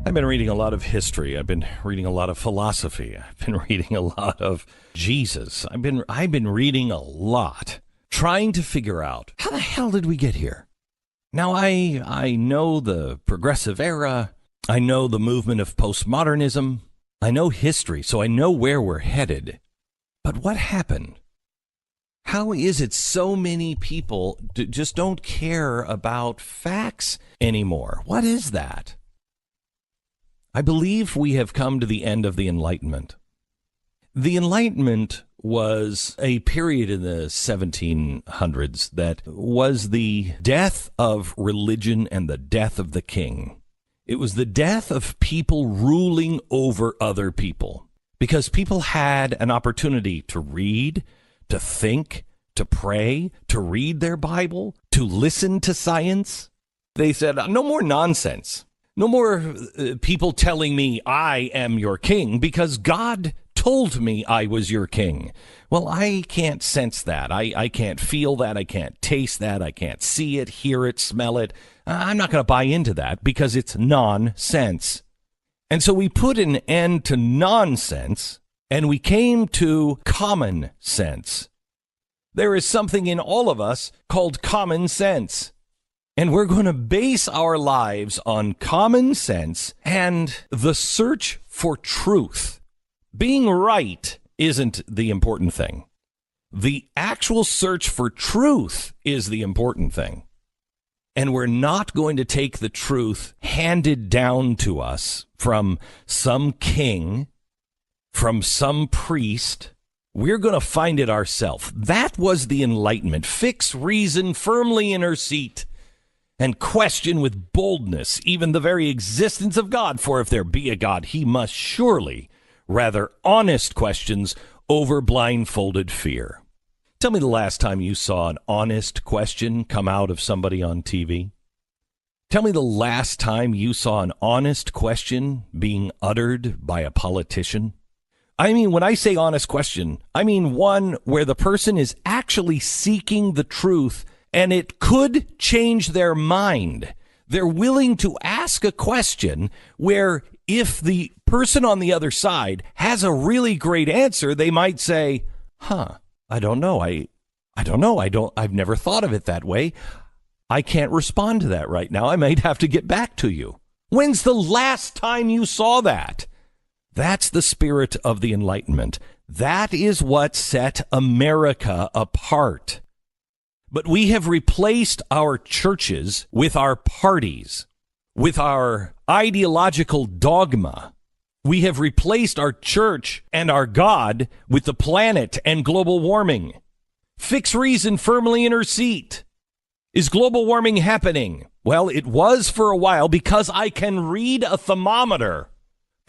I've been reading a lot of history. I've been reading a lot of philosophy. I've been reading a lot of Jesus. I've been reading a lot, trying to figure out how the hell did we get here? Now, I know the progressive era. I know the movement of postmodernism. I know history, so I know where we're headed. But what happened? How is it so many people just don't care about facts anymore? What is that? I believe we have come to the end of the Enlightenment. The Enlightenment was a period in the 1700s that was the death of religion and the death of the king. It was the death of people ruling over other people because people had an opportunity to read, to think, to pray, to read their Bible, to listen to science. They said, no more nonsense. No more people telling me I am your king because God told me I was your king. Well, I can't sense that. I can't feel that. I can't taste that. I can't see it, hear it, smell it. I'm not going to buy into that because it's nonsense. And so we put an end to nonsense and we came to common sense. There is something in all of us called common sense. And we're going to base our lives on common sense and the search for truth. Being right isn't the important thing. The actual search for truth is the important thing. And we're not going to take the truth handed down to us from some king, from some priest. We're going to find it ourselves. That was the Enlightenment. Fix reason firmly in her seat. And question with boldness even the very existence of God, for if there be a God, he must surely rather honest questions over blindfolded fear. Tell me the last time you saw an honest question come out of somebody on TV. Tell me the last time you saw an honest question being uttered by a politician. I mean, when I say honest question, I mean one where the person is actually seeking the truth and it could change their mind. They're willing to ask a question where if the person on the other side has a really great answer, they might say, I don't know. I've never thought of it that way. I can't respond to that right now. I might have to get back to you. When's the last time you saw that? That's the spirit of the Enlightenment. That is what set America apart. But we have replaced our churches with our parties, with our ideological dogma. We have replaced our church and our God with the planet and global warming. Fix reason firmly in her seat. Is global warming happening? Well, it was for a while because I can read a thermometer.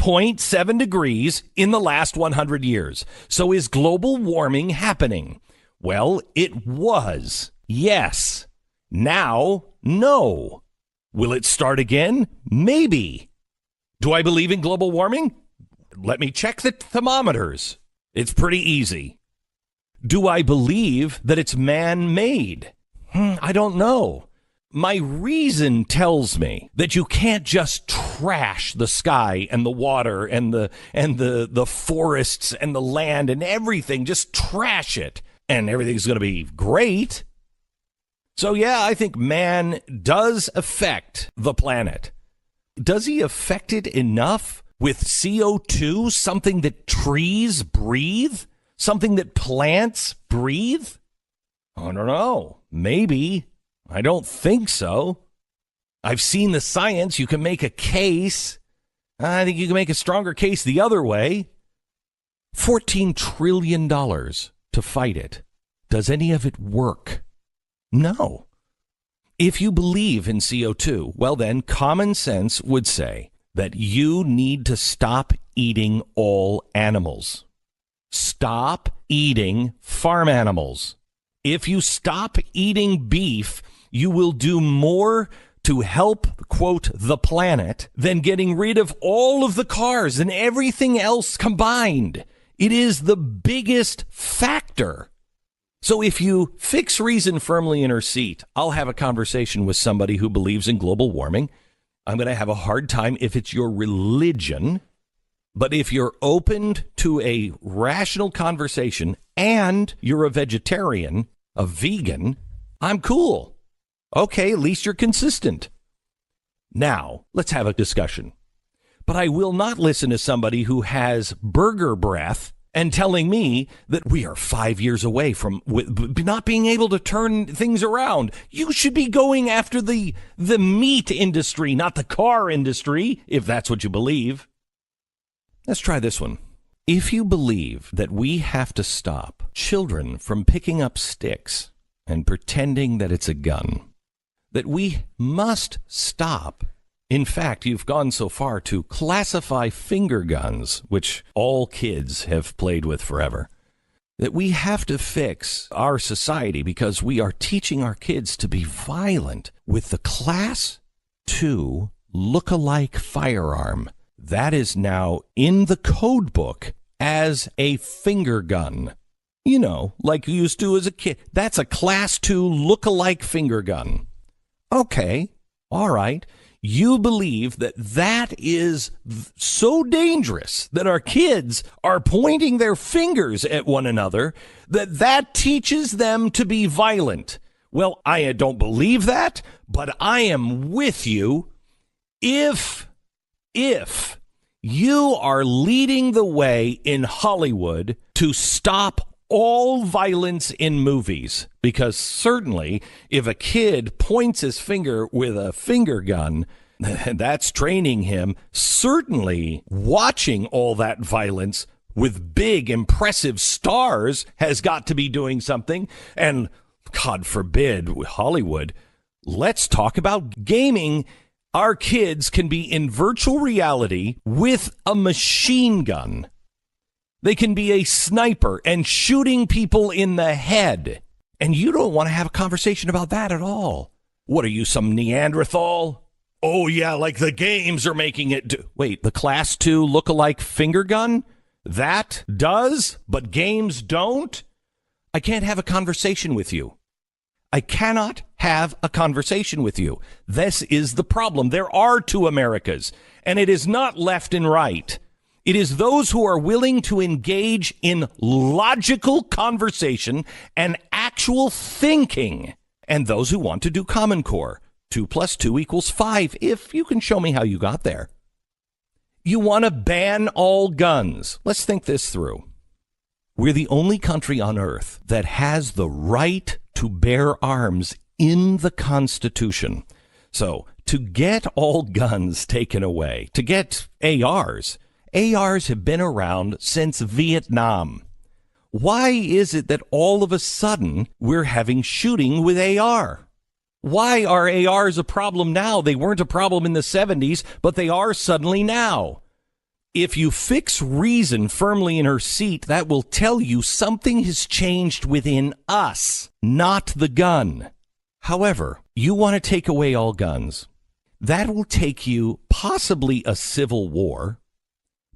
0.7 degrees in the last 100 years. So is global warming happening? Well, it was. Yes. Now, no. Will it start again? Maybe. Do I believe in global warming? Let me check the thermometers. It's pretty easy. Do I believe that it's man-made? I don't know. My reason tells me that you can't just trash the sky and the water and the forests and the land and everything. Just trash it. And everything's going to be great. So, yeah, I think man does affect the planet. Does he affect it enough with CO2, something that trees breathe? Something that plants breathe? I don't know. Maybe. I don't think so. I've seen the science. You can make a case. I think you can make a stronger case the other way. $14 trillion. To fight it. Does any of it work? No. If you believe in CO2, well then common sense would say that you need to stop eating all animals. Stop eating farm animals. If you stop eating beef, you will do more to help, quote, the planet than getting rid of all of the cars and everything else combined. It is the biggest factor. So if you fix reason firmly in her seat, I'll have a conversation with somebody who believes in global warming. I'm going to have a hard time if it's your religion. But if you're open to a rational conversation and you're a vegetarian, a vegan, I'm cool. Okay, at least you're consistent. Now, let's have a discussion. But I will not listen to somebody who has burger breath and telling me that we are 5 years away from not being able to turn things around. You should be going after the meat industry, not the car industry, if that's what you believe. Let's try this one. If you believe that we have to stop children from picking up sticks and pretending that it's a gun, that we must stop. In fact, you've gone so far to classify finger guns, which all kids have played with forever, that we have to fix our society because we are teaching our kids to be violent with the Class 2 look-alike firearm. That is now in the code book as a finger gun. You know, like you used to as a kid. That's a Class 2 look-alike finger gun. Okay, all right. You believe that that is so dangerous that our kids are pointing their fingers at one another, that teaches them to be violent. Well, I don't believe that, but I am with you. If you are leading the way in Hollywood to stop all violence in movies, because certainly if a kid points his finger with a finger gun, that's training him. Certainly watching all that violence with big, impressive stars has got to be doing something. And God forbid, Hollywood, let's talk about gaming. Our kids can be in virtual reality with a machine gun. They can be a sniper and shooting people in the head. And you don't want to have a conversation about that at all. What are you, some Neanderthal? Oh, yeah, like the games are making it do. Wait, the Class 2 look-alike finger gun? That does, but games don't? I can't have a conversation with you. I cannot have a conversation with you. This is the problem. There are two Americas, and it is not left and right. It is those who are willing to engage in logical conversation and actual thinking, and those who want to do Common Core. 2 + 2 = 5, if you can show me how you got there. You want to ban all guns. Let's think this through. We're the only country on earth that has the right to bear arms in the Constitution. So to get all guns taken away, to get ARs have been around since Vietnam. Why is it that all of a sudden we're having shooting with AR? Why are ARs a problem now? They weren't a problem in the 70s, but they are suddenly now. If you fix reason firmly in her seat, that will tell you something has changed within us, not the gun. However, you want to take away all guns. That will take you possibly a civil war,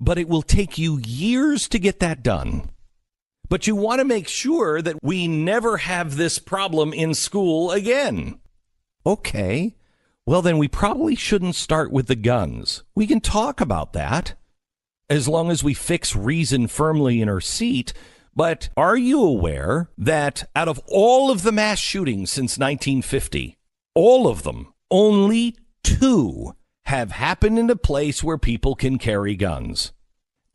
but it will take you years to get that done. But you want to make sure that we never have this problem in school again. Okay, well then we probably shouldn't start with the guns. We can talk about that as long as we fix reason firmly in her seat. But are you aware that out of all of the mass shootings since 1950, all of them, only 2 have happened in a place where people can carry guns?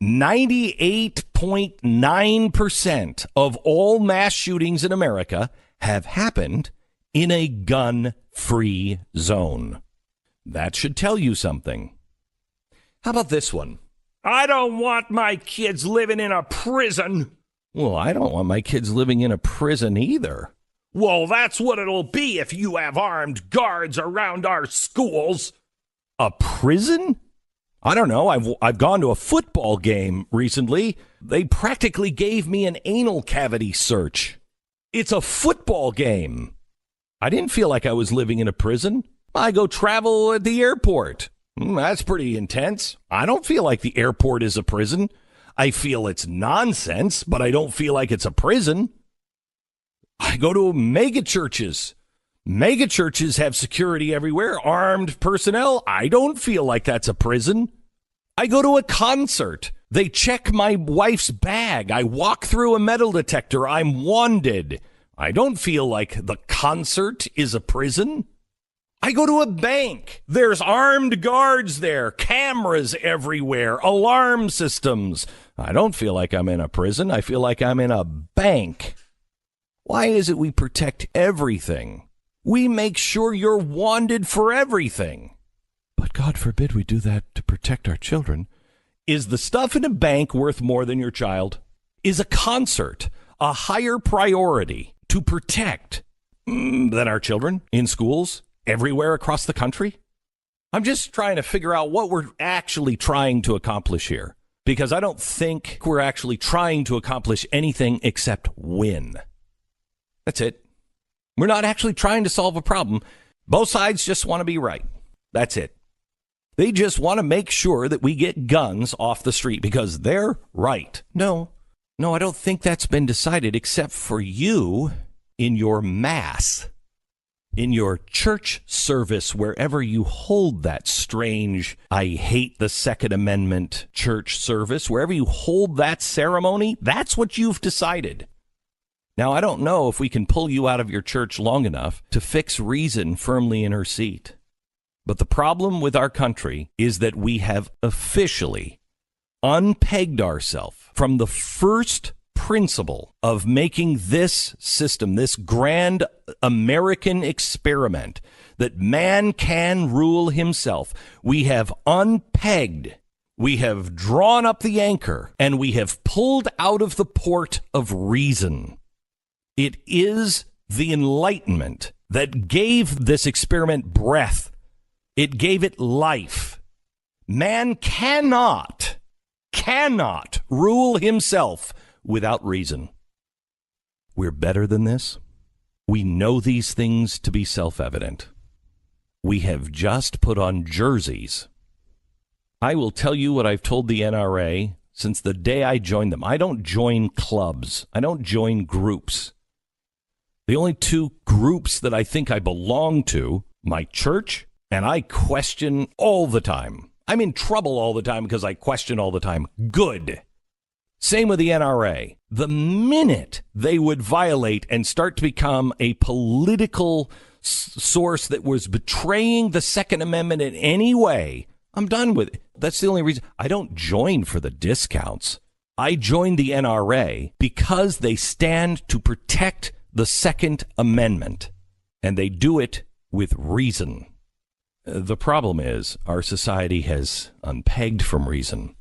98.9% of all mass shootings in America have happened in a gun-free zone. That should tell you something. How about this one? I don't want my kids living in a prison. Well, I don't want my kids living in a prison either. Well, that's what it'll be if you have armed guards around our schools. A prison? I don't know. I've gone to a football game recently. They practically gave me an anal cavity search. It's a football game. I didn't feel like I was living in a prison. I go travel at the airport. That's pretty intense. I don't feel like the airport is a prison. I feel it's nonsense, but I don't feel like it's a prison. I go to mega churches. Mega churches have security everywhere, armed personnel. I don't feel like that's a prison. I go to a concert. They check my wife's bag. I walk through a metal detector. I'm wanted. I don't feel like the concert is a prison. I go to a bank. There's armed guards there, cameras everywhere, alarm systems. I don't feel like I'm in a prison. I feel like I'm in a bank. Why is it we protect everything? We make sure you're wanted for everything. But God forbid we do that to protect our children. Is the stuff in a bank worth more than your child? Is a concert a higher priority to protect than our children in schools everywhere across the country? I'm just trying to figure out what we're actually trying to accomplish here, because I don't think we're actually trying to accomplish anything except win. That's it. We're not actually trying to solve a problem. Both sides just want to be right. That's it. They just want to make sure that we get guns off the street because they're right. No, I don't think that's been decided except for you in your mass, in your church service, wherever you hold that strange, I hate the Second Amendment church service, wherever you hold that ceremony, that's what you've decided. Now, I don't know if we can pull you out of your church long enough to fix reason firmly in her seat. But the problem with our country is that we have officially unpegged ourselves from the first principle of making this system, this grand American experiment, that man can rule himself. We have unpegged, we have drawn up the anchor, and we have pulled out of the port of reason. It is the Enlightenment that gave this experiment breath. It gave it life. Man cannot rule himself without reason. We're better than this. We know these things to be self-evident. We have just put on jerseys. I will tell you what I've told the NRA since the day I joined them. I don't join clubs. I don't join groups. The only two groups that I think I belong to, my church, and I question all the time. I'm in trouble all the time because I question all the time. Good. Same with the NRA. The minute they would violate and start to become a political source that was betraying the Second Amendment in any way, I'm done with it. That's the only reason. I don't join for the discounts. I joined the NRA because they stand to protect the Second Amendment, and they do it with reason. The problem is our society has unpegged from reason.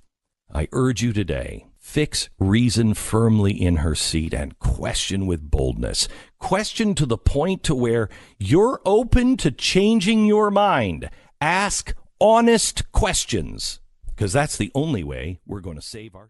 I urge you today, fix reason firmly in her seat and question with boldness. Question to the point to where you're open to changing your mind. Ask honest questions, because that's the only way we're going to save our